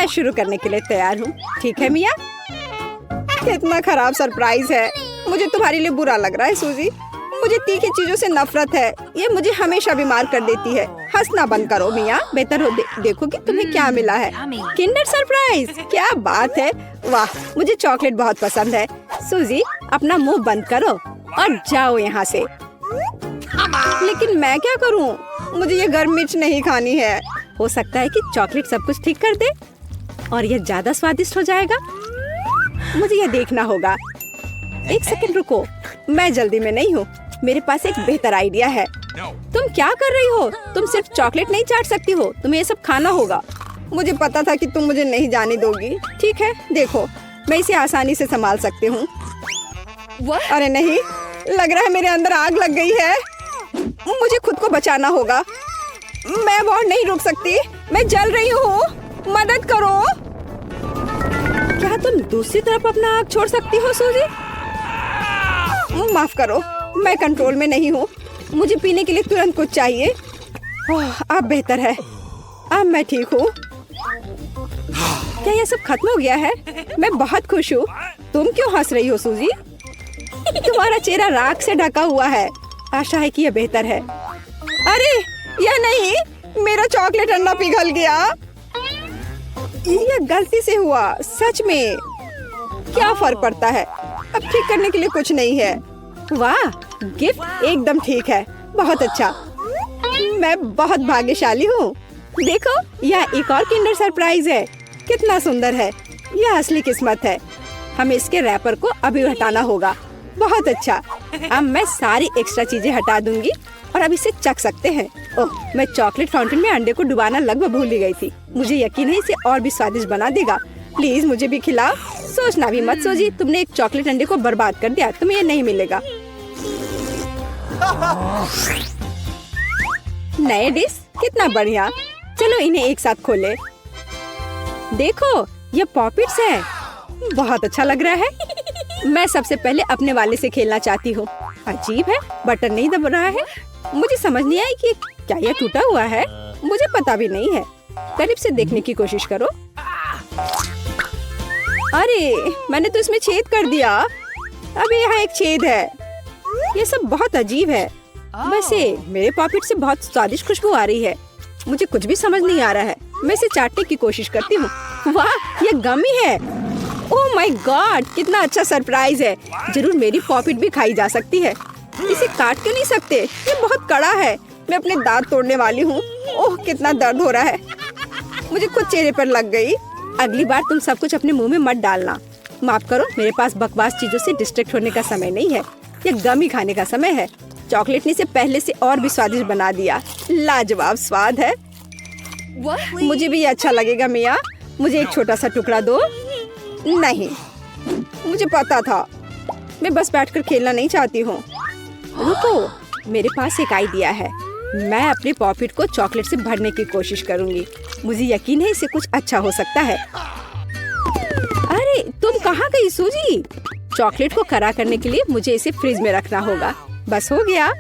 मैं शुरू करने के लिए तैयार हूँ। ठीक है मिया? कितना खराब सरप्राइज है। मुझे तुम्हारे लिए बुरा लग रहा है सूजी। मुझे तीखी चीजों से नफरत है। ये मुझे हमेशा बीमार कर देती है। हंसना बंद करो मिया। बेहतर हो देखो कि तुम्हें क्या मिला है। किंडर सरप्राइज, क्या बात है। वाह, मुझे चॉकलेट बहुत पसंद है। सूजी, अपना मुंह बंद करो और जाओ यहाँ से। लेकिन मैं क्या करूँ? मुझे ये गर्म मिर्च नहीं खानी है। हो सकता है कि चॉकलेट सब कुछ ठीक कर दे और ये ज्यादा स्वादिष्ट हो जाएगा। मुझे ये देखना होगा। एक सेकंड रुको, मैं जल्दी में नहीं हूँ। मेरे पास एक बेहतर आइडिया है। तुम क्या कर रही हो? तुम सिर्फ चॉकलेट नहीं चाट सकती हो, तुम्हें ये सब खाना होगा। मुझे पता था कि तुम मुझे नहीं जाने दोगी। ठीक है, देखो, मैं इसे आसानी से संभाल सकती हूँ। अरे नहीं, लग रहा है मेरे अंदर आग लग गई है। मुझे खुद को बचाना होगा। मैं और नहीं रुक सकती। मैं जल रही हूँ, मदद करो। क्या तुम दूसरी तरफ अपना आग छोड़ सकती हो सूजी? माफ करो, मैं कंट्रोल में नहीं हूँ। मुझे पीने के लिए तुरंत कुछ चाहिए। अब बेहतर है। अब मैं ठीक हूँ। क्या ये सब खत्म हो गया है? मैं बहुत खुश हूँ। तुम क्यों हंस रही हो सूजी? तुम्हारा चेहरा राख से ढका हुआ है। आशा है कि यह बेहतर है। अरे यह नहीं, मेरा चॉकलेट अंडा पिघल गया। यह गलती से हुआ। सच में क्या फर्क पड़ता है? अब ठीक करने के लिए कुछ नहीं है। वाह, गिफ्ट एकदम ठीक है। बहुत अच्छा। मैं बहुत भाग्यशाली हूँ। देखो, यह एक और किंडर सरप्राइज है। कितना सुंदर है। यह असली किस्मत है। हमें इसके रैपर को अभी हटाना होगा। बहुत अच्छा। अब मैं सारी एक्स्ट्रा चीजें हटा दूंगी और अब इसे चख सकते हैं। ओह, मैं चॉकलेट फाउंटेन में अंडे को डुबाना लगभग भूल ही गई थी। मुझे यकीन है इसे और भी स्वादिष्ट बना देगा। प्लीज मुझे भी खिलाओ। सोचना भी मत सूजी, तुमने एक चॉकलेट अंडे को बर्बाद कर दिया। तुम्हें ये नहीं मिलेगा। नए डिश, कितना बढ़िया। चलो इन्हें एक साथ खोले। देखो, ये पॉपिट्स है। बहुत अच्छा लग रहा है। मैं सबसे पहले अपने वाले से खेलना चाहती हूँ। अजीब है, बटन नहीं दब रहा है। मुझे समझ नहीं आई कि क्या यह टूटा हुआ है। मुझे पता भी नहीं है। करीब से देखने की कोशिश करो। अरे, मैंने तो इसमें छेद कर दिया। अभी यहाँ एक छेद है। ये सब बहुत अजीब है। वैसे मेरे पॉकेट से बहुत स्वादिष्ट खुशबू आ रही है। मुझे कुछ भी समझ नहीं आ रहा है। मैं इसे चाटने की कोशिश करती हूँ। वाह, ये गमी है। ओह माय गॉड, कितना अच्छा सरप्राइज है। जरूर मेरी पॉकेट भी खाई जा सकती है। इसे काट क्यों नहीं सकते? ये बहुत कड़ा है। मैं अपने दांत तोड़ने वाली हूँ। ओह, कितना दर्द हो रहा है। मुझे खुद चेहरे पर लग गई। अगली बार तुम सब कुछ अपने मुंह में मत डालना। माफ करो, मेरे पास बकवास चीजों से डिस्ट्रैक्ट होने का समय नहीं है। ये गमी खाने का समय है। चॉकलेट ने इसे पहले से और भी स्वादिष्ट बना दिया। लाजवाब स्वाद है। मुझे भी ये अच्छा लगेगा मिया। मुझे एक छोटा सा टुकड़ा दो। नहीं, मुझे पता था। मैं बस बैठकर खेलना नहीं चाहती हूँ। रुको, मेरे पास एक आइडिया है। मैं अपने पॉकेट को चॉकलेट से भरने की कोशिश करूंगी। मुझे यकीन है इसे कुछ अच्छा हो सकता है। अरे, तुम कहाँ गई सूजी? चॉकलेट को कड़ा करने के लिए मुझे इसे फ्रिज में रखना होगा। बस हो गया।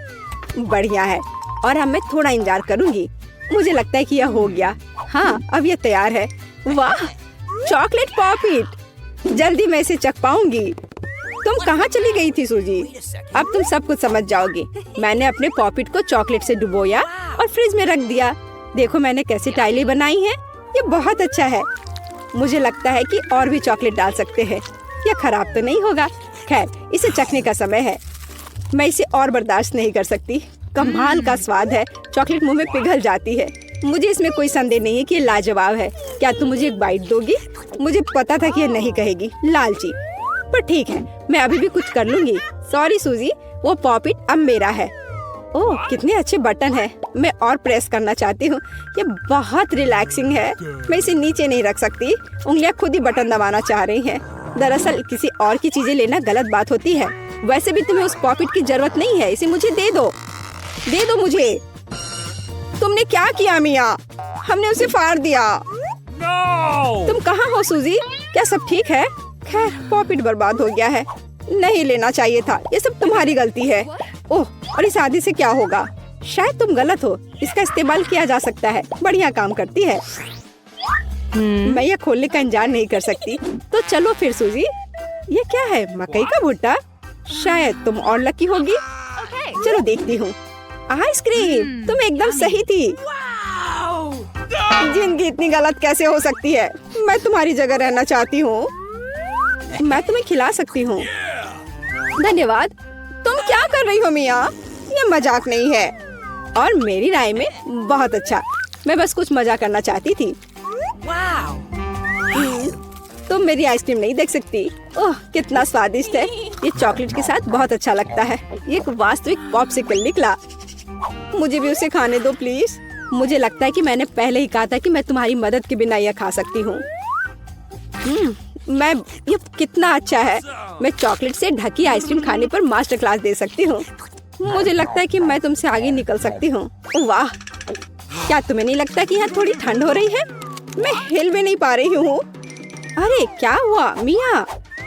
बढ़िया है। और अब मैं थोड़ा इंतजार करूंगी। मुझे लगता है कि यह हो गया। हाँ, अब यह तैयार है। वाह, चॉकलेट पॉकेट। जल्दी मैं इसे चख पाऊंगी। तुम कहाँ चली गई थी सूजी? अब तुम सब कुछ समझ जाओगी। मैंने अपने पॉकेट को चॉकलेट से डुबोया और फ्रिज में रख दिया। देखो मैंने कैसे टाइलें बनाई हैं। ये बहुत अच्छा है। मुझे लगता है कि और भी चॉकलेट डाल सकते हैं। यह खराब तो नहीं होगा। खैर, इसे चखने का समय है। मैं इसे और बर्दाश्त नहीं कर सकती। कमाल का स्वाद है। चॉकलेट मुंह में पिघल जाती है। मुझे इसमें कोई संदेह नहीं है कि ये लाजवाब है। क्या तुम मुझे एक बाइट दोगी? मुझे पता था कि ये नहीं कहेगी, लालची। पर ठीक है, मैं अभी भी कुछ कर लूंगी। सॉरी सूजी, वो पॉकेट अब मेरा है। ओह, कितने अच्छे बटन है। मैं और प्रेस करना चाहती हूँ। ये बहुत रिलैक्सिंग है। मैं इसे नीचे नहीं रख सकती। उंगलियां खुद ही बटन दबाना चाह रही हैं। दरअसल किसी और की चीजें लेना गलत बात होती है। वैसे भी तुम्हें उस पॉकेट की जरूरत नहीं है। इसे मुझे दे दो। दे दो मुझे। तुमने क्या किया मिया? हमने उसे फाड़ दिया। तुम कहाँ हो सूजी? क्या सब ठीक है? खैर, पॉकेट बर्बाद हो गया है। नहीं लेना चाहिए था। ये सब तुम्हारी गलती है। ओह, और इस आदि से क्या होगा? शायद तुम गलत हो। इसका इस्तेमाल किया जा सकता है। बढ़िया काम करती है। मैं ये खोलने का इंतजार नहीं कर सकती। तो चलो फिर सूजी, ये क्या है? मकई का भुट्टा? शायद तुम और लकी होगी। चलो देखती हूँ। आइसक्रीम, तुम एकदम सही थी। जिंदगी इतनी गलत कैसे हो सकती है? मैं तुम्हारी जगह रहना चाहती हूँ। मैं तुम्हें खिला सकती हूँ। धन्यवाद। तुम क्या कर रही हो मिया? ये मजाक नहीं है। और मेरी राय में बहुत अच्छा। मैं बस कुछ मजा करना चाहती थी। तुम मेरी आइसक्रीम नहीं देख सकती। ओह, कितना स्वादिष्ट है। ये चॉकलेट के साथ बहुत अच्छा लगता है। ये एक वास्तविक पॉप्सिकल निकला। मुझे भी उसे खाने दो प्लीज। मुझे लगता है कि मैंने पहले ही कहा था कि मैं तुम्हारी मदद के बिना यह खा सकती हूँ। ये कितना अच्छा है। मैं चॉकलेट से ढकी आइसक्रीम खाने पर मास्टर क्लास दे सकती हूँ। मुझे लगता है कि मैं तुमसे आगे निकल सकती हूँ। वाह, क्या तुम्हें नहीं लगता कि यहाँ थोड़ी ठंड हो रही है? मैं हिल भी नहीं पा रही हूँ। अरे क्या हुआ मिया?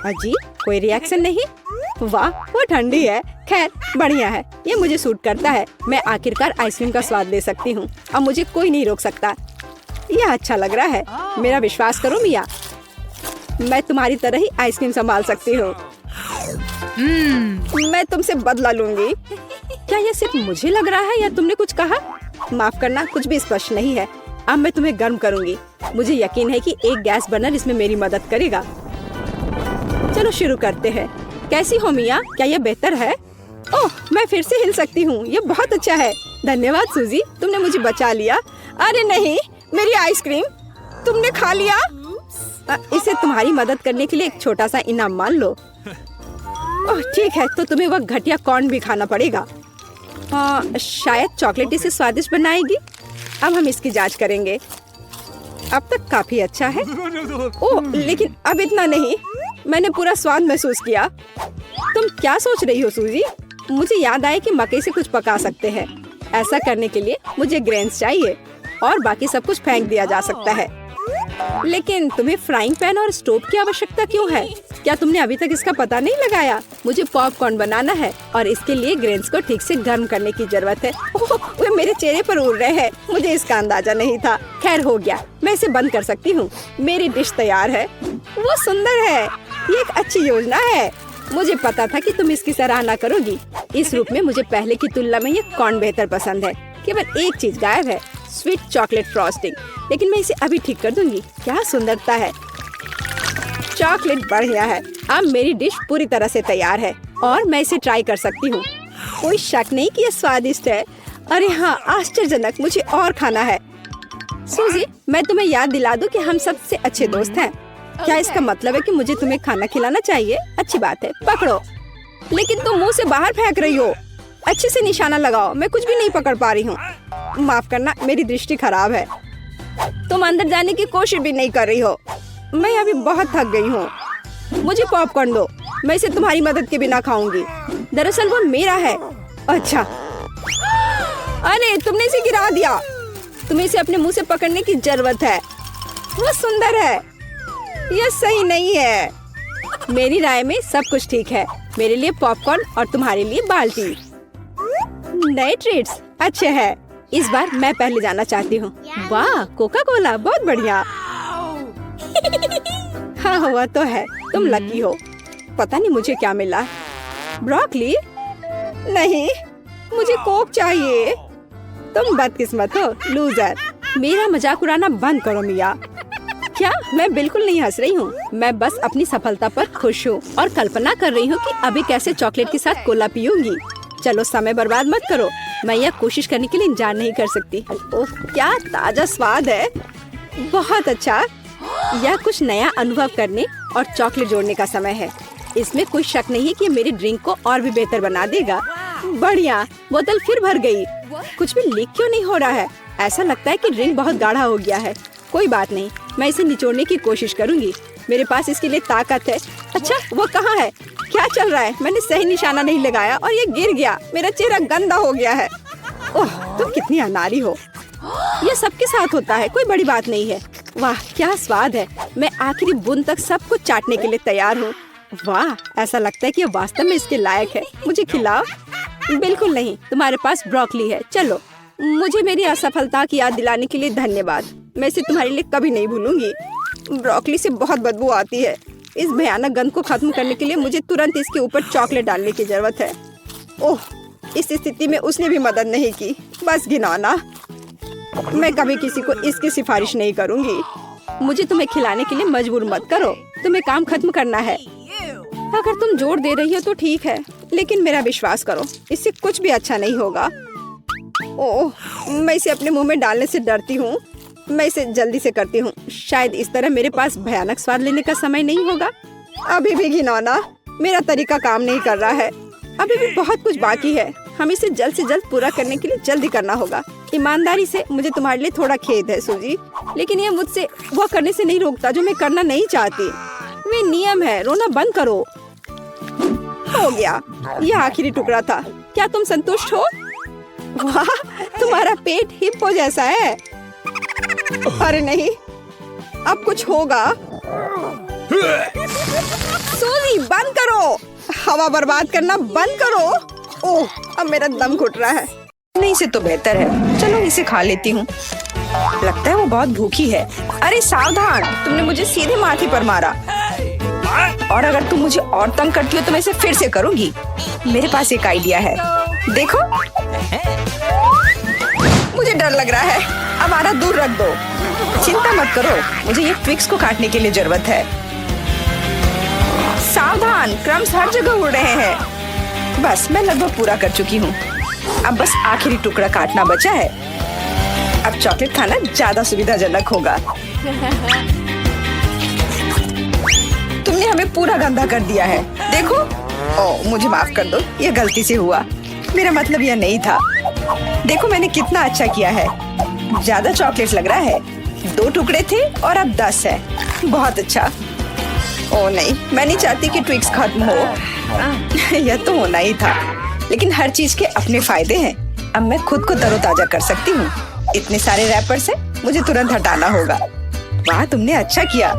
अजीब, कोई रिएक्शन नहीं। वाह, वो ठंडी है। खैर बढ़िया है, ये मुझे सूट करता है। मैं आखिरकार आइसक्रीम का स्वाद ले सकती हूँ। अब मुझे कोई नहीं रोक सकता। यह अच्छा लग रहा है। मेरा विश्वास करो मिया, मैं तुम्हारी तरह ही आइसक्रीम संभाल सकती हूँ। मैं तुमसे बदला लूंगी। क्या ये सिर्फ मुझे लग रहा है या तुमने कुछ कहा? माफ करना, कुछ भी स्पष्ट नहीं है। अब मैं तुम्हें गर्म करूंगी। मुझे यकीन है कि एक गैस बर्नर इसमें मेरी मदद करेगा। चलो शुरू करते हैं। कैसी हो मिया? क्या ये बेहतर है? ओह, मैं फिर से हिल सकती हूँ। ये बहुत अच्छा है। धन्यवाद सूजी, तुमने मुझे बचा लिया। अरे नहीं, मेरी आइसक्रीम तुमने खा लिया। इसे तुम्हारी मदद करने के लिए एक छोटा सा इनाम मान लो। ओह ठीक है, तो तुम्हें वह घटिया कॉर्न भी खाना पड़ेगा। शायद चॉकलेट इसे स्वादिष्ट बनाएगी। अब हम इसकी जांच करेंगे। अब तक काफी अच्छा है। ओह लेकिन अब इतना नहीं। मैंने पूरा स्वाद महसूस किया। तुम क्या सोच रही हो सूजी? मुझे याद आया कि मकई से कुछ पका सकते हैं। ऐसा करने के लिए मुझे ग्रेन्स चाहिए और बाकी सब कुछ फेंक दिया जा सकता है। लेकिन तुम्हें फ्राइंग पैन और स्टोव की आवश्यकता क्यों है? क्या तुमने अभी तक इसका पता नहीं लगाया? मुझे पॉपकॉर्न बनाना है और इसके लिए ग्रेन्स को ठीक से गर्म करने की जरूरत है। ओह, वे मेरे चेहरे पर उड़ रहे हैं। मुझे इसका अंदाजा नहीं था। खैर हो गया, मैं इसे बंद कर सकती हूँ। मेरी डिश तैयार है। वो सुंदर है। ये एक अच्छी योजना है। मुझे पता था कि तुम इसकी सराहना करोगी। इस रूप में मुझे पहले की तुलना में ये कॉर्न बेहतर पसंद है। केवल एक चीज गायब है, स्वीट चॉकलेट फ्रॉस्टिंग। लेकिन मैं इसे अभी ठीक कर दूंगी। क्या सुंदरता है। चॉकलेट बढ़िया है। अब मेरी डिश पूरी तरह से तैयार है और मैं इसे ट्राई कर सकती हूँ। कोई शक नहीं कि ये स्वादिष्ट है। अरे हाँ, आश्चर्यजनक। मुझे और खाना है। सूजी, मैं तुम्हें याद दिला दूं कि हम सबसे अच्छे दोस्त हैं। क्या इसका मतलब है कि मुझे तुम्हें खाना खिलाना चाहिए? अच्छी बात है, पकड़ो। लेकिन तुम मुंह से बाहर फेंक रही हो। अच्छे से निशाना लगाओ। मैं कुछ भी नहीं पकड़ पा रही हूँ। माफ करना, मेरी दृष्टि खराब है। तुम अंदर जाने की कोशिश भी नहीं कर रही हो। मैं अभी बहुत थक गई हूँ। मुझे पॉपकॉर्न दो। मैं इसे तुम्हारी मदद के बिना खाऊंगी। दरअसल वो मेरा है। अच्छा, अरे तुमने इसे गिरा दिया। तुम्हें इसे अपने मुंह से पकड़ने की जरूरत है। वो सुंदर है। यह सही नहीं है। मेरी राय में सब कुछ ठीक है। मेरे लिए पॉपकॉर्न और तुम्हारे लिए बाल्टी। नए ट्रीट्स अच्छे हैं। इस बार मैं पहले जाना चाहती हूँ। वाह, कोका कोला, बहुत बढ़िया। हाँ हुआ तो है। तुम लकी हो। पता नहीं मुझे क्या मिला। ब्रोकली? नहीं, मुझे कोक चाहिए। तुम बदकिस्मत हो, लूजर। मेरा मजाक उड़ाना बंद करो मिया। क्या? मैं बिल्कुल नहीं हंस रही हूँ। मैं बस अपनी सफलता पर खुश हूँ और कल्पना कर रही हूँ कि अभी कैसे चॉकलेट के साथ कोला पीऊंगी। चलो समय बर्बाद मत करो। मैं यह कोशिश करने के लिए इंतजार नहीं कर सकती। ओह, क्या ताजा स्वाद है। बहुत अच्छा। यह कुछ नया अनुभव करने और चॉकलेट जोड़ने का समय है। इसमें कोई शक नहीं है कि मेरे ड्रिंक को और भी बेहतर बना देगा। बढ़िया। बोतल फिर भर गई। कुछ भी लीक क्यों नहीं हो रहा है? ऐसा लगता है कि ड्रिंक बहुत गाढ़ा हो गया है। कोई बात नहीं, मैं इसे निचोड़ने की कोशिश करूंगी। मेरे पास इसके लिए ताकत है। अच्छा, वो कहाँ है? क्या चल रहा है? मैंने सही निशाना नहीं लगाया और ये गिर गया। मेरा चेहरा गंदा हो गया है। ओह, तुम कितनी अनाड़ी हो। ये सबके साथ होता है, कोई बड़ी बात नहीं है। वाह, क्या स्वाद है। मैं आखिरी बूंद तक सब कुछ चाटने के लिए तैयार हूँ। वाह, ऐसा लगता है कि ये वास्तव में इसके लायक है। मुझे खिलाओ। बिल्कुल नहीं, तुम्हारे पास ब्रोकली है। चलो, मुझे मेरी असफलता की याद दिलाने के लिए धन्यवाद। मैं इसे तुम्हारे लिए कभी नहीं भूलूंगी। ब्रोकली से बहुत बदबू आती है। इस भयानक गंध को खत्म करने के लिए मुझे तुरंत इसके ऊपर चॉकलेट डालने की जरूरत है। ओह, इस स्थिति में उसने भी मदद नहीं की। बस घिनौना। मैं कभी किसी को इसकी सिफारिश नहीं करूंगी। मुझे तुम्हें खिलाने के लिए मजबूर मत करो। तुम्हें काम खत्म करना है। अगर तुम जोर दे रही हो तो ठीक है, लेकिन मेरा विश्वास करो, इससे कुछ भी अच्छा नहीं होगा। ओह, मैं इसे अपने मुंह में डालने से डरती हूँ। मैं इसे जल्दी से करती हूँ। शायद इस तरह मेरे पास भयानक स्वाद लेने का समय नहीं होगा। अभी भी घिनौना। मेरा तरीका काम नहीं कर रहा है। अभी भी बहुत कुछ बाकी है। हम इसे जल्द से जल्द पूरा करने के लिए जल्दी करना होगा। ईमानदारी से मुझे तुम्हारे लिए थोड़ा खेद है सूजी, लेकिन ये मुझसे वो करने से नहीं रोकता जो मैं करना नहीं चाहती। वे नियम है। रोना बंद करो। हो गया। यह आखिरी टुकड़ा था। क्या तुम संतुष्ट हो? वाह, तुम्हारा पेट हिप्पो जैसा है। अरे नहीं, अब कुछ होगा। सूजी बंद करो। हवा बर्बाद करना बंद करो। ओह, अब मेरा दम घुट रहा है। नहीं से तो बेहतर है। चलो इसे खा लेती हूँ। लगता है वो बहुत भूखी है। अरे सावधान, तुमने मुझे सीधे माथे पर मारा। और अगर तुम मुझे और तंग करती हो तो मैं इसे फिर से करूंगी। मेरे पास एक आइडिया है। देखो, मुझे डर लग रहा है। अब आरा दूर रख दो। चिंता मत करो, मुझे ये ट्विक्स को काटने के लिए जरूरत है। सावधान, क्रम्स हर जगह उड़ रहे हैं। बस मैं लगभग पूरा कर चुकी हूँ। अब बस आखिरी टुकड़ा काटना बचा है। अब चॉकलेट खाना ज्यादा सुविधाजनक होगा। तुमने हमें पूरा गंदा कर दिया है। देखो। ओह, मुझे माफ कर दो, ये गलती से हुआ। मेरा मतलब यह नहीं था। देखो मैंने कितना अच्छा किया है। ज्यादा चॉकलेट लग रहा है। 2 टुकड़े थे और अब 10 है। बहुत अच्छा। ओह नहीं, मैं नहीं चाहती कि ट्विक्स खत्म हो। यह तो होना ही था, लेकिन हर चीज के अपने फायदे हैं। अब मैं खुद को तरोताजा कर सकती हूँ। इतने सारे रैपर से मुझे तुरंत हटाना होगा। वाह, तुमने अच्छा किया।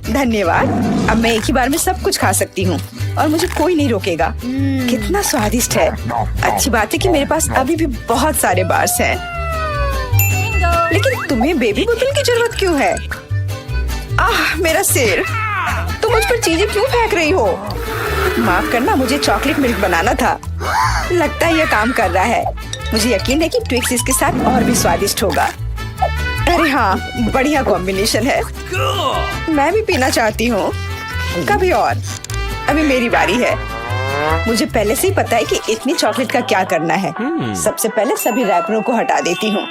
धन्यवाद। अब मैं एक ही बार में सब कुछ खा सकती हूँ और मुझे कोई नहीं रोकेगा। कितना स्वादिष्ट है। अच्छी बात है कि मेरे पास अभी भी बहुत सारे बार्स हैं। लेकिन तुम्हें बेबी बोतल की जरूरत क्यों है? आह, मेरा सिर। तुम मुझ पर चीजें क्यों फेंक रही हो? माफ करना, मुझे चॉकलेट मिल्क बनाना था। लगता है यह काम कर रहा है। मुझे यकीन है कि ट्विक्स इसके साथ और भी स्वादिष्ट होगा। अरे हाँ, बढ़िया कॉम्बिनेशन है। मैं भी पीना चाहती हूँ। कभी और। अभी मेरी बारी है। मुझे पहले से ही पता है कि इतनी चॉकलेट का क्या करना है। सबसे पहले सभी रैपरों को हटा देती हूँ।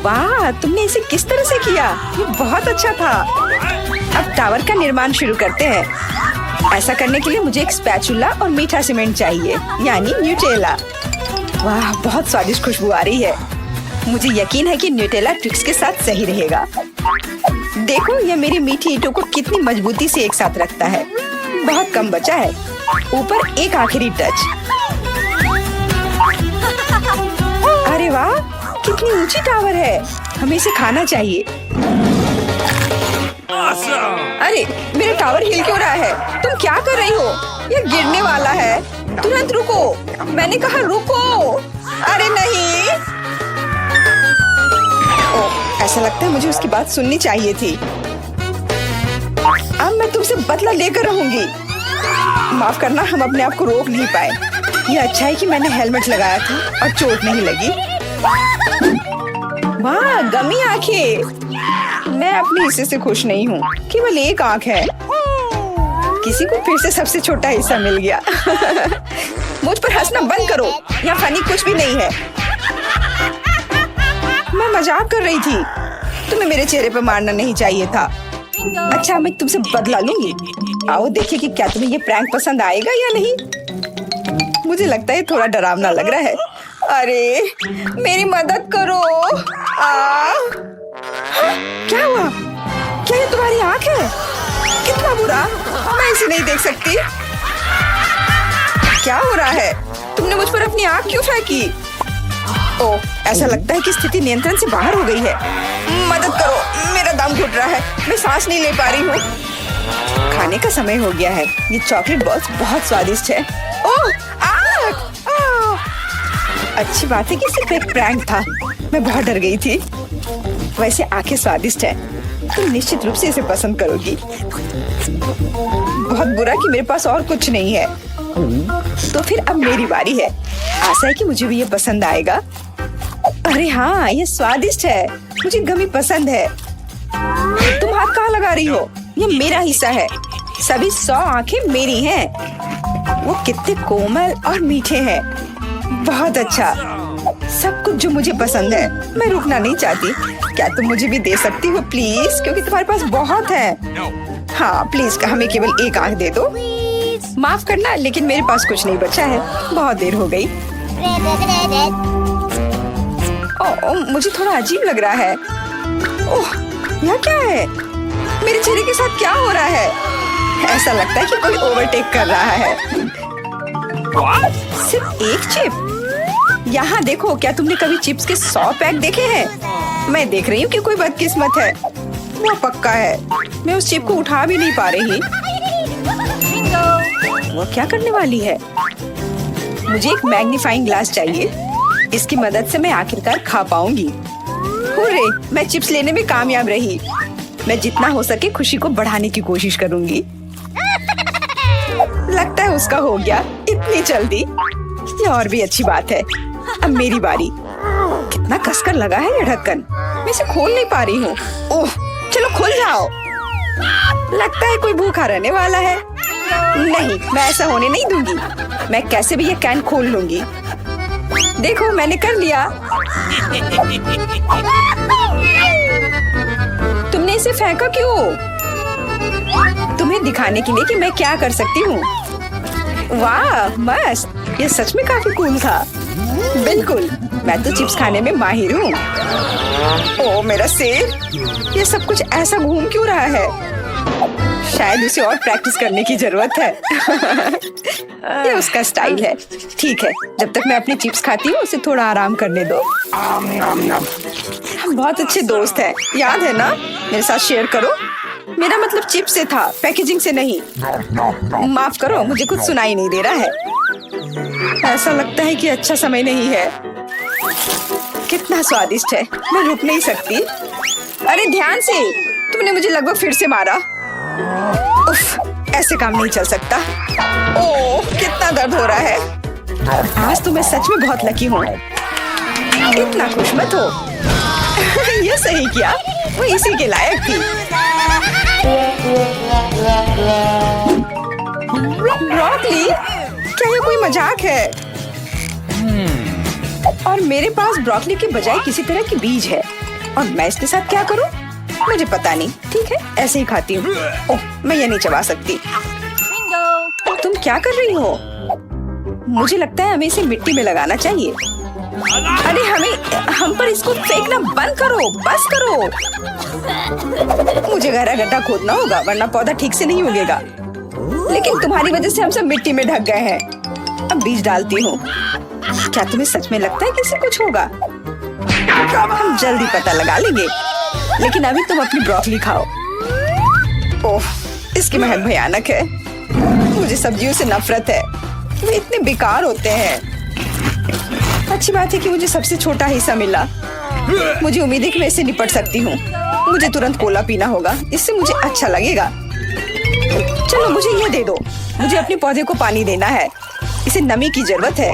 वाह, तुमने इसे किस तरह से किया? ये बहुत अच्छा था। अब टावर का निर्माण शुरू करते हैं। ऐसा करने के लिए मुझे एक स्पैचुला और मीठा सीमेंट चाहिए, यानी न्यूटेला। वाह, बहुत स्वादिष्ट खुशबू आ रही है। मुझे यकीन है कि न्यूटेला ट्विक्स के साथ सही रहेगा। देखो, यह मेरी मीठी ईंटों को कितनी मजबूती से एक साथ रखता है। बहुत कम बचा है। ऊपर एक आखिरी टच। अरे वाह, कितनी ऊंची टावर है। हमें इसे खाना चाहिए। अरे, मेरा टावर हिल क्यों रहा है? तुम क्या कर रही हो? यह गिरने वाला है। तुरंत रुको। मैंने कहा रुको। अरे नहीं। ओह, ऐसा लगता है मुझे उसकी बात सुननी चाहिए थी। अब मैं तुमसे बदला लेकर रहूंगी। माफ करना, हम अपने आप को रोक नहीं पाए। यह अच्छा है कि मैंने हेलमेट लगाया था और चोट नहीं लगी। वाह, गमी आंखें। मैं अपने हिस्से से खुश नहीं हूँ। केवल एक आंख है। किसी को फिर से सबसे छोटा हिस्सा मिल गया। मुझ पर हंसना बंद करो। यहाँ फनी कुछ भी नहीं है। मैं मजाक कर रही थी। तुम्हें मेरे चेहरे पर मारना नहीं चाहिए था। अच्छा, मैं तुमसे बदला लूंगी। आओ देखिए कि क्या तुम्हें ये प्रैंक पसंद आएगा या नहीं। मुझे लगता है थोड़ा डरावना लग रहा है। अरे, मेरी मदद करो। क्या हुआ? क्या ये तुम्हारी आँख है? कितना बुरा। मैं इसे नहीं देख सकती। क्या हो रहा है? तुमने मुझ पर अपनी आँख क्यों फेंकी? ओह, ऐसा लगता है कि स्थिति नियंत्रण से बाहर हो गई है। मदद करो, मेरा दम घुट रहा है। मैं सांस नहीं ले पा रही हूँ। खाने का समय हो गया है। ये चॉकलेट बॉल्स बहुत स्वादिष्ट है। ओह, अच्छी बात है कि सिर्फ एक प्रैंक था। मैं बहुत डर गई थी। वैसे आंखें स्वादिष्ट है, तुम निश्चित रूप से इसे पसंद करोगी। बहुत बुरा कि मेरे पास और कुछ नहीं है। तो फिर अब मेरी बारी है। आशा है कि मुझे भी ये पसंद आएगा। अरे हाँ, ये स्वादिष्ट है। मुझे गमी पसंद है। तुम हाथ कहाँ लगा रही हो? ये मेरा हिस्सा है। सभी 100 आंखें मेरी हैं। वो कितने कोमल और मीठे हैं। बहुत अच्छा, सब कुछ जो मुझे पसंद है। मैं रुकना नहीं चाहती। क्या तुम मुझे भी दे सकती हो प्लीज? क्योंकि तुम्हारे पास बहुत है। हाँ प्लीज, हमें केवल एक आंख दे दो। माफ करना, लेकिन मेरे पास कुछ नहीं बचा है। बहुत देर हो गई। ओह, मुझे थोड़ा अजीब लग रहा है। ओह, यह क्या है? मेरे चेहरे के साथ क्या हो रहा है? ऐसा लगता है कि कोई ओवरटेक कर रहा है। सिर्फ एक चिप? यहाँ देखो, क्या तुमने कभी चिप्स के 100 पैक देखे हैं? मैं देख रही हूँ कि कोई बदकिस्मत है। वो पक्का है। मैं उस चिप को उठा भी नहीं पा रही। वो क्या करने वाली है? मुझे एक मैग्नीफाइंग ग्लास चाहिए। इसकी मदद से मैं आखिरकार खा पाऊंगी। हुर्रे, मैं चिप्स लेने में कामयाब रही। मैं जितना हो सके खुशी को बढ़ाने की कोशिश करूंगी। लगता है उसका हो गया इतनी जल्दी। ये और भी अच्छी बात है। अब मेरी बारी। कितना कसकर लगा है ये ढक्कन। मैं इसे खोल नहीं पा रही हूँ। ओह, चलो खुल जाओ। लगता है कोई भूखा रहने वाला है। नहीं, मैं ऐसा होने नहीं दूंगी। मैं कैसे भी ये कैन खोल लूंगी। देखो, मैंने कर लिया। तुमने इसे फेंका क्यों? तुम्हें दिखाने के लिए कि मैं क्या कर सकती हूँ। वाह, मस्त। ये सच में काफी कूल था। बिल्कुल, मैं तो चिप्स खाने में माहिर हूँ। ओह मेरा सिर, ये सब कुछ ऐसा घूम क्यों रहा है? शायद उसे और प्रैक्टिस करने की जरूरत है। ये उसका स्टाइल है। ठीक है, जब तक मैं अपनी चिप्स खाती हूँ उसे थोड़ा आराम करने दो। हम बहुत अच्छे दोस्त हैं, याद है ना? मेरे साथ शेयर करो। मेरा मतलब चिप्स से था, पैकेजिंग से नहीं। माफ करो, मुझे कुछ सुनाई नहीं दे रहा है। ऐसा लगता है कि अच्छा समय नहीं है। कितना स्वादिष्ट है, मैं रुक नहीं सकती। अरे ध्यान से, तुमने मुझे लगभग फिर से मारा। उफ, ऐसे काम नहीं चल सकता। ओह, कितना दर्द हो रहा है। आज तो मैं सच में बहुत लकी हूँ। इतना खुश मत हो। ये सही किया, वो इसी के लायक थी। ब्रोकली? क्या ये कोई मजाक है? और मेरे पास ब्रोकली के बजाय किसी तरह की बीज है, और मैं इसके साथ क्या करूं? मुझे पता नहीं। ठीक है, ऐसे ही खाती हूँ। ओह, मैं ये नहीं चबा सकती। तुम क्या कर रही हो? मुझे लगता है हमें इसे मिट्टी में लगाना चाहिए। अरे हम पर इसको फेंकना बंद करो, बस करो। मुझे गहरा गड्ढा खोदना होगा, वरना पौधा ठीक से नहीं उगेगा। लेकिन तुम्हारी वजह से हम सब मिट्टी में ढक गए हैं। अब बीज डालती हूँ। क्या तुम्हें सच में लगता है कि इससे कुछ होगा? हम जल्दी पता लगा लेंगे। लेकिन अभी तुम अपनी ब्रोकली खाओ। ओह, इसकी महक भयानक है। मुझे सब्जियों से नफरत है, वे इतने बेकार होते हैं। अच्छी बात है कि मुझे सबसे छोटा हिस्सा मिला। मुझे उम्मीद है कि मैं इससे निपट सकती हूँ। मुझे तुरंत कोला पीना होगा, इससे मुझे अच्छा लगेगा। चलो मुझे ये दे दो। मुझे अपने पौधे को पानी देना है, इसे नमी की जरूरत है।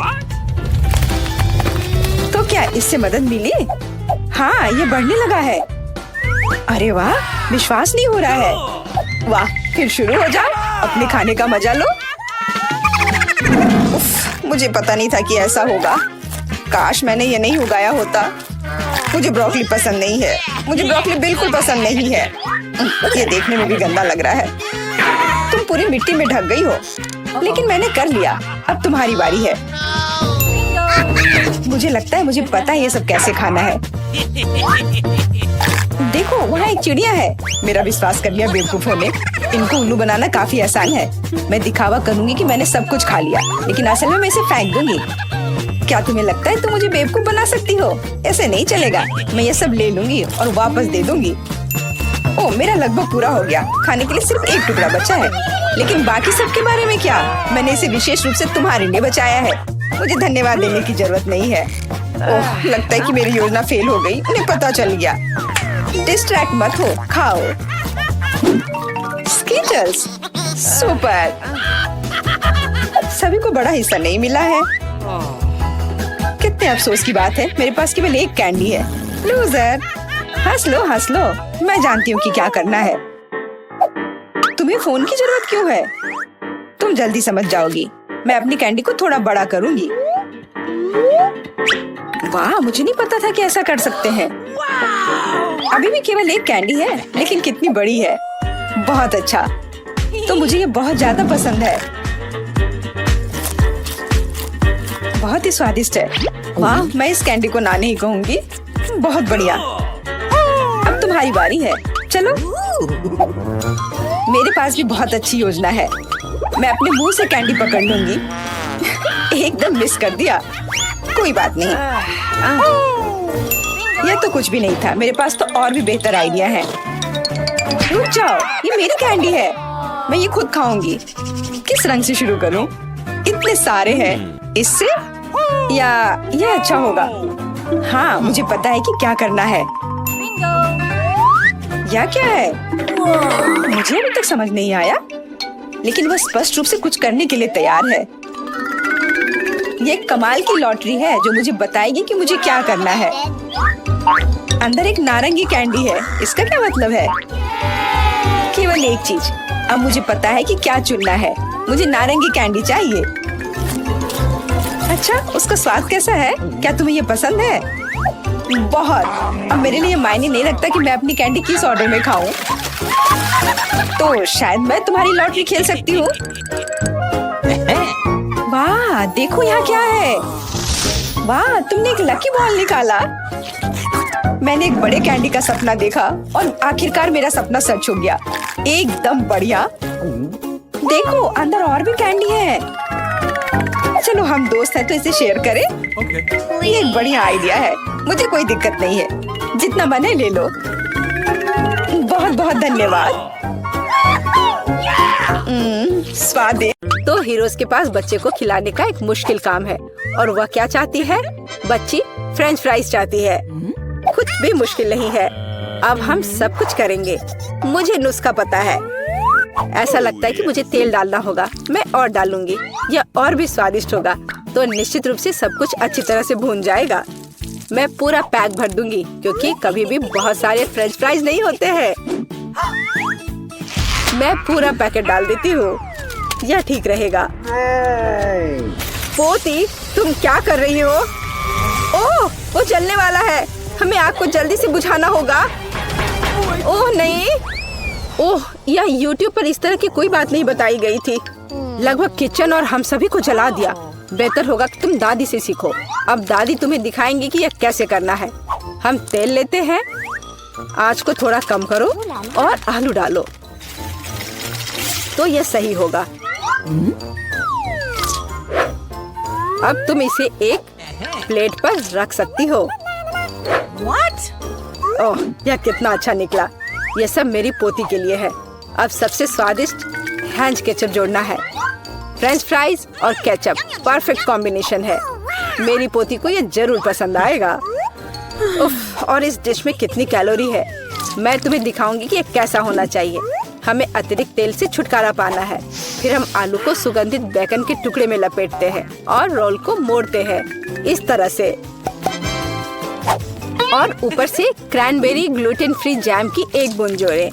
तो क्या इससे मदद मिली? हाँ, ये बढ़ने लगा है। अरे वाह, विश्वास नहीं हो रहा है। वाह, फिर शुरू हो जाओ, अपने खाने का मजा लो। उफ, मुझे पता नहीं था कि ऐसा होगा। काश मैंने ये नहीं उगाया होता। मुझे ब्रोकली पसंद नहीं है। मुझे ब्रोकली बिल्कुल पसंद नहीं है। ये देखने में भी गंदा लग रहा है। तुम पूरी मिट्टी में ढक गई हो, लेकिन मैंने कर लिया। अब तुम्हारी बारी है। मुझे लगता है मुझे पता है ये सब कैसे खाना है। देखो, वहाँ एक चिड़िया है। मेरा विश्वास कर लिया बेवकूफों ने। इनको उल्लू बनाना काफी आसान है। मैं दिखावा करूंगी कि मैंने सब कुछ खा लिया, लेकिन असल में मैं इसे फेंक दूंगी। क्या तुम्हें लगता है तुम मुझे बेवकूफ बना सकती हो? ऐसे नहीं चलेगा। मैं ये सब ले लूंगी और वापस दे दूंगी। ओह, मेरा लगभग पूरा हो गया। खाने के लिए सिर्फ एक टुकड़ा बचा है। लेकिन बाकी सब के बारे में क्या? मैंने इसे विशेष रूप से तुम्हारे लिए बचाया है। मुझे धन्यवाद देने की जरूरत नहीं है। ओह, लगता है कि मेरी योजना फेल हो गई। उन्हें पता चल गया। डिस्ट्रैक्ट मत हो, खाओ। Skittles, super. सभी को बड़ा हिस्सा नहीं मिला है। कितने अफसोस की बात है, मेरे पास केवल एक कैंडी है। लूजर। हंस लो, हंस लो। मैं जानती हूँ कि क्या करना है। तुम्हें फोन की जरूरत क्यों है? तुम जल्दी समझ जाओगी। मैं अपनी कैंडी को थोड़ा बड़ा करूंगी। वाह, मुझे नहीं पता था कि ऐसा कर सकते हैं। अभी भी केवल एक कैंडी है, लेकिन कितनी बड़ी है। बहुत अच्छा। तो मुझे ये बहुत ज्यादा पसंद है। बहुत ही स्वादिष्ट है। वाह, मैं इस कैंडी को ना नहीं कहूंगी। बहुत बढ़िया। अब तुम्हारी बारी है। चलो। मेरे पास भी बहुत अच्छी योजना है। मैं अपने मुंह से कैंडी पकड़ लूंगी। एकदम मिस कर दिया। कोई बात नहीं। यह तो कुछ भी नहीं था। मेरे पास तो और भी बेहतर आइडिया है। रुक जाओ, ये मेरी कैंडी है। मैं ये खुद खाऊंगी। किस रंग से शुरू करूं? इतने सारे हैं। इससे या ये अच्छा होगा? हाँ, मुझे पता है कि क्या करना है। यह क्या है? मुझे अभी तक समझ नहीं आया, लेकिन वह स्पष्ट रूप से कुछ करने के लिए तैयार है। ये एक कमाल की लॉटरी है जो मुझे बताएगी कि मुझे क्या करना है। अंदर एक नारंगी कैंडी है। इसका क्या मतलब है? केवल एक चीज। अब मुझे पता है कि क्या चुनना है। मुझे नारंगी कैंडी चाहिए। अच्छा, उसका स्वाद कैसा है? क्या तुम्हें ये पसंद है? बहुत। अब मेरे लिए मायने नहीं रखता कि मैं अपनी कैंडी किस ऑर्डर में खाऊं। तो शायद मैं तुम्हारी लॉटरी खेल सकती हूँ। वाह, देखो यहाँ क्या है। वाह, तुमने एक लकी बॉल निकाला। मैंने एक बड़े कैंडी का सपना देखा और आखिरकार मेरा सपना सच हो गया। एकदम बढ़िया। देखो, अंदर और भी कैंडी है। चलो, हम दोस्त हैं तो इसे शेयर करें। ये एक बढ़िया आइडिया है। मुझे कोई दिक्कत नहीं है। जितना बने ले लो। बहुत बहुत धन्यवाद। स्वादिष्ट। तो हीरोज के पास बच्चे को खिलाने का एक मुश्किल काम है और वह क्या चाहती है? बच्ची फ्रेंच फ्राइज चाहती है। कुछ भी मुश्किल नहीं है। अब हम सब कुछ करेंगे। मुझे नुस्खा पता है। ऐसा लगता है कि मुझे तेल डालना होगा। मैं और डालूंगी। यह और भी स्वादिष्ट होगा। तो निश्चित रूप से सब कुछ अच्छी तरह से भून जाएगा। मैं पूरा पैक भर दूंगी क्योंकि कभी भी बहुत सारे फ्रेंच फ्राइज नहीं होते हैं। मैं पूरा पैकेट डाल देती हूँ। यह ठीक रहेगा। पोती, तुम क्या कर रही हो? ओह, वो जलने वाला है। हमें आग को जल्दी से बुझाना होगा। ओह नहीं। ओह, यह YouTube पर इस तरह की कोई बात नहीं बताई गई थी। लगभग किचन और हम सभी को जला दिया। बेहतर होगा कि तुम दादी से सीखो। अब दादी तुम्हें दिखाएंगी कि यह कैसे करना है। हम तेल लेते हैं। आँच को थोड़ा कम करो और आलू डालो तो यह सही होगा। अब तुम इसे एक प्लेट पर रख सकती हो। ओह, यह कितना अच्छा निकला। यह सब मेरी पोती के लिए है। अब सबसे स्वादिष्ट हैंच केचप जोड़ना है। फ्रेंच फ्राइज और केचप परफेक्ट कॉम्बिनेशन है। मेरी पोती को यह जरूर पसंद आएगा। उफ, और इस डिश में कितनी कैलोरी है। मैं तुम्हें दिखाऊंगी कि यह कैसा होना चाहिए। हमें अतिरिक्त तेल से छुटकारा पाना है। फिर हम आलू को सुगंधित बेकन के टुकड़े में लपेटते हैं और रोल को मोड़ते हैं इस तरह से। और ऊपर से क्रैनबेरी ग्लूटेन फ्री जैम की एक बूंद जोड़ें।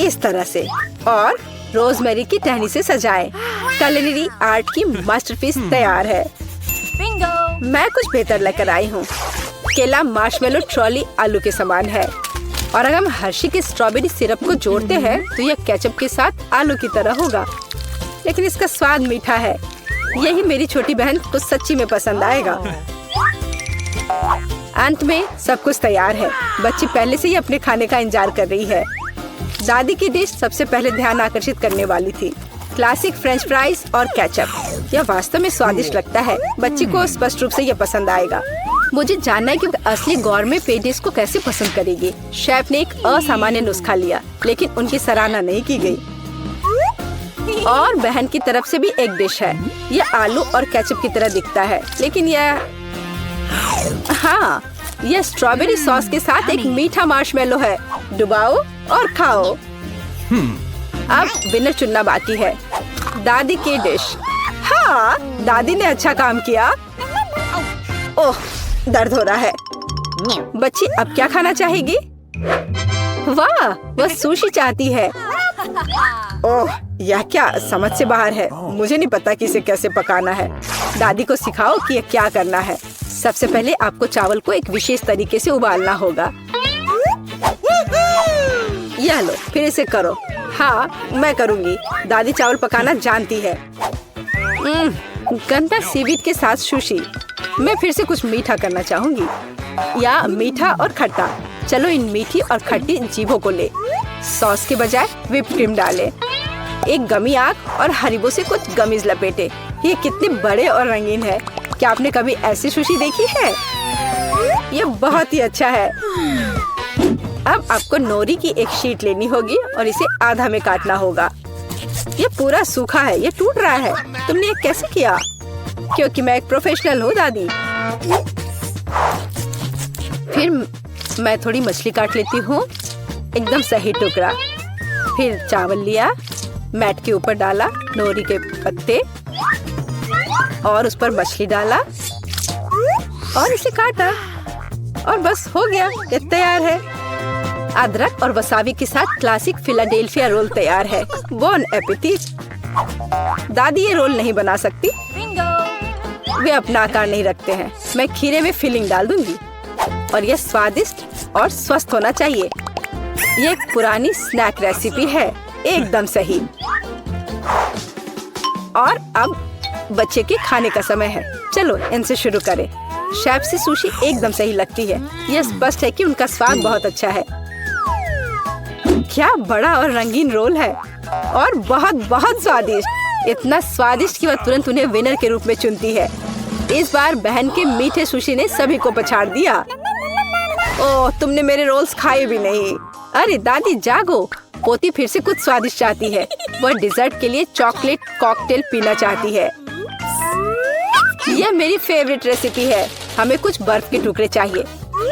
इस तरह से। और रोजमेरी की टहनी से सजाएं। culinary आर्ट की मास्टरपीस तैयार है। मैं कुछ बेहतर लेकर आई हूँ। केला मार्शमेलो ट्रॉली आलू के समान है। और अगर हम हर्शी के स्ट्रॉबेरी सिरप को जोड़ते हैं तो यह केचप के साथ आलू की तरह होगा, लेकिन इसका स्वाद मीठा है। यही मेरी छोटी बहन को सच्ची में पसंद आएगा। अंत में सब कुछ तैयार है। बच्ची पहले से ही अपने खाने का इंतजार कर रही है। दादी की डिश सबसे पहले ध्यान आकर्षित करने वाली थी। क्लासिक फ्रेंच फ्राइज और केचप। यह वास्तव में स्वादिष्ट लगता है। बच्ची को स्पष्ट रूप से यह पसंद आएगा। मुझे जानना है कि असली गौरमे पेडिस को कैसे पसंद करेगी। शेफ ने एक असामान्य नुस्खा लिया, लेकिन उनकी सराहना नहीं की गई। और बहन की तरफ से भी एक डिश है। यह आलू और केचप की तरह दिखता है, लेकिन हाँ, यह स्ट्रॉबेरी सॉस के साथ एक मीठा मार्शमेलो है। डुबाओ और खाओ। अब विनर चुनना बाकी है। दादी की डिश। हाँ, दादी ने अच्छा काम किया। ओह, दर्द हो रहा है। बच्ची अब क्या खाना चाहेगी? वाह, वह सुशी चाहती है। ओह, यह क्या समझ से बाहर है। मुझे नहीं पता कि इसे कैसे पकाना है। दादी को सिखाओ कि यह क्या करना है। सबसे पहले आपको चावल को एक विशेष तरीके से उबालना होगा। यह लो, फिर इसे करो। हाँ, मैं करूँगी। दादी चावल पकाना जानती है। गंदा सीवीड के साथ सुशी। मैं फिर से कुछ मीठा करना चाहूँगी, या मीठा और खट्टा। चलो इन मीठी और खट्टी जीभों को ले। सॉस के बजाय व्हिप्ड क्रीम डालें। एक गमी आंख और हरीबो से कुछ गमीज लपेटे। ये कितने बड़े और रंगीन है। क्या आपने कभी ऐसी सुशी देखी है? ये बहुत ही अच्छा है। अब आपको नोरी की एक शीट लेनी होगी और इसे आधा में काटना होगा। ये पूरा सूखा है, ये टूट रहा है। तुमने ये कैसे किया? क्योंकि मैं एक प्रोफेशनल हूँ दादी। फिर मैं थोड़ी मछली काट लेती हूँ, एकदम सही टुकड़ा। फिर चावल लिया, मैट के ऊपर डाला, नोरी के पत्ते और उस पर मछली डाला और इसे काटा और बस हो गया, ये तैयार है। अदरक और वसाबी के साथ क्लासिक फिलाडेल्फिया रोल तैयार है। Bone appétit. दादी ये रोल नहीं बना सकती, वे अपना आकार नहीं रखते हैं। मैं खीरे में फिलिंग डाल दूंगी और यह स्वादिष्ट और स्वस्थ होना चाहिए। ये एक पुरानी स्नैक रेसिपी है, एकदम सही। और अब बच्चे के खाने का समय है। चलो इनसे शुरू करें। शेफ से सुशी एकदम सही लगती है। यह स्पष्ट है कि उनका स्वाद बहुत अच्छा है। क्या बड़ा और रंगीन रोल है और बहुत बहुत स्वादिष्ट। इतना स्वादिष्ट कि वह तुरंत उन्हें विनर के रूप में चुनती है। इस बार बहन के मीठे सुशी ने सभी को पछाड़ दिया। ओह, तुमने मेरे रोल्स खाए भी नहीं। अरे दादी जागो, पोती फिर से कुछ स्वादिष्ट चाहती है। वह डिजर्ट के लिए चॉकलेट कॉकटेल पीना चाहती है। यह मेरी फेवरेट रेसिपी है। हमें कुछ बर्फ के टुकड़े चाहिए।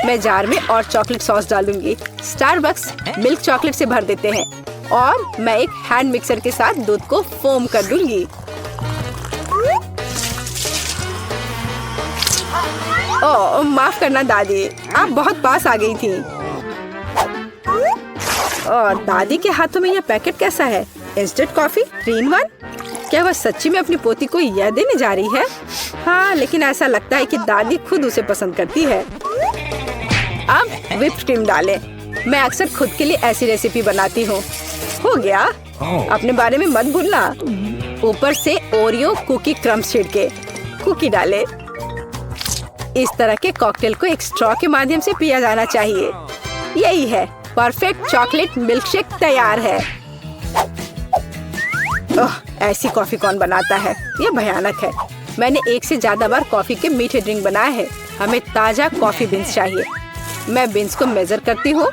मैं जार में और चॉकलेट सॉस डालूंगी। स्टारबक्स मिल्क चॉकलेट से भर देते हैं और मैं एक हैंड मिक्सर के साथ दूध को फोम कर दूंगी। ओह, माफ करना दादी, आप बहुत पास आ गई थी। और दादी के हाथों में यह पैकेट कैसा है? Instant coffee 3 in 1। क्या वह सच्ची में अपनी पोती को यह देने जा रही है? हाँ, लेकिन ऐसा लगता है कि दादी खुद उसे पसंद करती है। अब व्हिप्ड क्रीम डालें। मैं अक्सर खुद के लिए ऐसी रेसिपी बनाती हूँ। हो गया। अपने बारे में मत भूलना। ऊपर से ओरियो कुकी क्रम्स छिड़के। कुकी डालें। इस तरह के कॉकटेल को एक स्ट्रॉ के माध्यम से पिया जाना चाहिए। यही है, परफेक्ट चॉकलेट मिल्कशेक तैयार है। ओह, ऐसी कॉफी कौन बनाता है? ये भयानक है। मैंने 1 से ज्यादा बार कॉफी के मीठे ड्रिंक बनाए हैं। हमें ताजा कॉफी बीन्स चाहिए। मैं बीन्स को मेजर करती हूँ।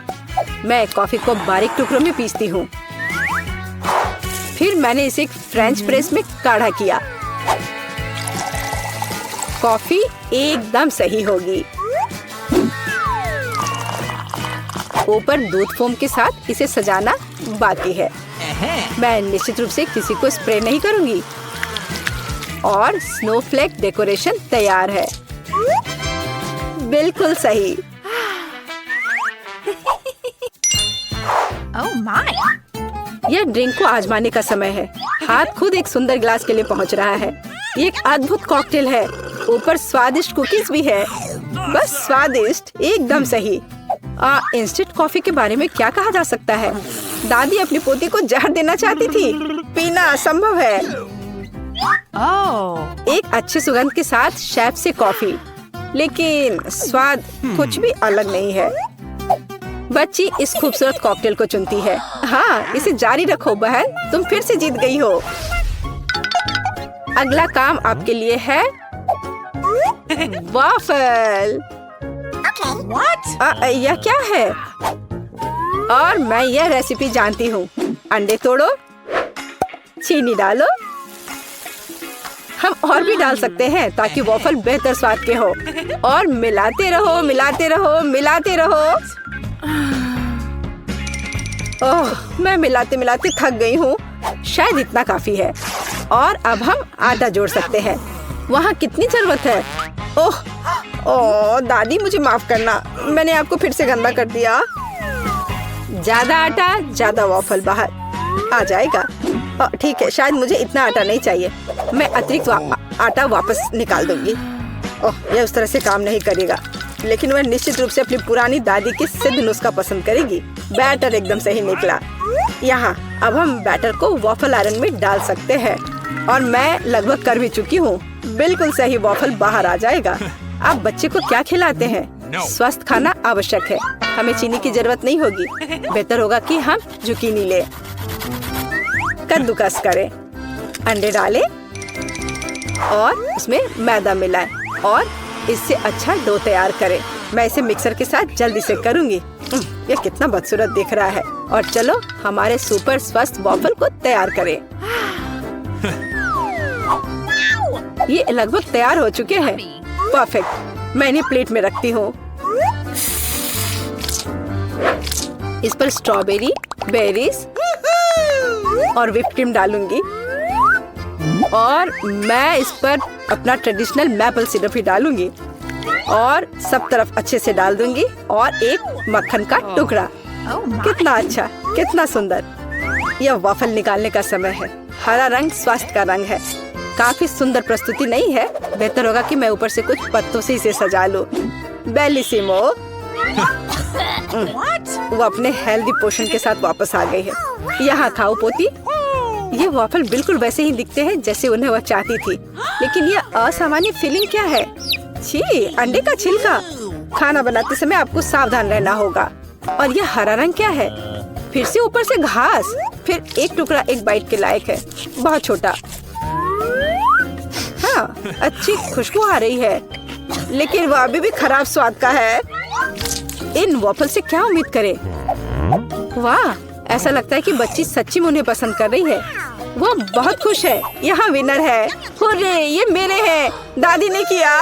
मैं कॉफी को बारीक टुकड़ों में पीसती हूँ। फिर मैंने इसे एक फ्रेंच प्रेस में काढ़ा किया। कॉफी एकदम सही होगी। ऊपर दूध फोम के साथ इसे सजाना बाकी है। मैं निश्चित रूप से किसी को स्प्रे नहीं करूंगी। और स्नोफ्लेक डेकोरेशन तैयार है। बिल्कुल सही। Oh my! यह ड्रिंक को आजमाने का समय है। हाथ खुद एक सुंदर गिलास के लिए पहुंच रहा है। ये एक अद्भुत कॉकटेल है। ऊपर स्वादिष्ट कुकीज भी है। बस स्वादिष्ट, एकदम सही। इंस्टेंट कॉफी के बारे में क्या कहा जा सकता है? दादी अपनी पोती को जहर देना चाहती थी। पीना असंभव है। एक अच्छे सुगंध के साथ शेफ से कॉफी, लेकिन स्वाद कुछ भी अलग नहीं है। बच्ची इस खूबसूरत कॉकटेल को चुनती है। हाँ, इसे जारी रखो बहन, तुम फिर से जीत गई हो। अगला काम आपके लिए है वाफल। यह क्या है? और मैं यह रेसिपी जानती हूँ। अंडे तोड़ो, चीनी डालो। हम और भी डाल सकते हैं ताकि वॉफल बेहतर स्वाद के हो। और मिलाते रहो, मिलाते रहो, मिलाते रहो। ओह, मैं मिलाते मिलाते थक गई हूँ। शायद इतना काफी है। और अब हम आटा जोड़ सकते हैं। वहाँ कितनी जरूरत है? ओह ओह दादी, मुझे माफ करना, मैंने आपको फिर से गंदा कर दिया। ज्यादा आटा, ज्यादा वॉफल बाहर आ जाएगा। ठीक है, शायद मुझे इतना आटा नहीं चाहिए। मैं अतिरिक्त आटा वापस निकाल दूंगी। ओह, यह उस तरह से काम नहीं करेगा, लेकिन वह निश्चित रूप से अपनी पुरानी दादी की सिद्ध नुस्खा पसंद करेगी। बैटर एकदम सही निकला। यहाँ अब हम बैटर को वॉफल आयरन में डाल सकते हैं और मैं लगभग कर भी चुकी हूँ। बिल्कुल सही वॉफल बाहर आ जाएगा। अब बच्चे को क्या खिलाते हैं? स्वस्थ खाना आवश्यक है। हमें चीनी की जरूरत नहीं होगी। बेहतर होगा कि हम जुकीनी ले, कद्दूकस करें, अंडे डालें और उसमें मैदा मिलाएं और इससे अच्छा डो तैयार करें। मैं इसे मिक्सर के साथ जल्दी से करूंगी। यह कितना बदसूरत दिख रहा है। और चलो हमारे सुपर स्वस्थ वॉफल को तैयार करें। ये लगभग तैयार हो चुके हैं। परफेक्ट। मैं इन्हें प्लेट में रखती हूँ। इस पर स्ट्रॉबेरी, बेरीज और व्हिप क्रीम डालूंगी और मैं इस पर अपना ट्रेडिशनल मैपल सिरप ही डालूंगी और सब तरफ अच्छे से डाल दूंगी और एक मक्खन का टुकड़ा। कितना अच्छा, कितना सुंदर। यह वॉफल निकालने का समय है। हरा रंग स्वास्थ्य का रंग है। काफी सुंदर प्रस्तुति नहीं है? बेहतर होगा कि मैं ऊपर से कुछ पत्तों से इसे सजा लूं। बेलिसिमो। वो अपने हेल्दी पोषण के साथ वापस आ गई है। यहाँ खाओ पोती। ये वॉफल बिल्कुल वैसे ही दिखते हैं जैसे उन्हें वह चाहती थी, लेकिन यह असामान्य फीलिंग क्या है? छी, अंडे का छिलका। खाना बनाते समय आपको सावधान रहना होगा। और यह हरा रंग क्या है? फिर से ऊपर से घास। फिर एक टुकड़ा एक बाइट के लायक है, बहुत छोटा। हाँ, अच्छी खुशबू आ रही है, लेकिन वह अभी भी खराब स्वाद का है। इन वॉफल से क्या उम्मीद करें? वाह, ऐसा लगता है कि बच्ची सच्ची में उन्हें पसंद कर रही है। वो बहुत खुश है। यहाँ विनर है। हुर्रे, ये मेरे हैं। दादी ने किया।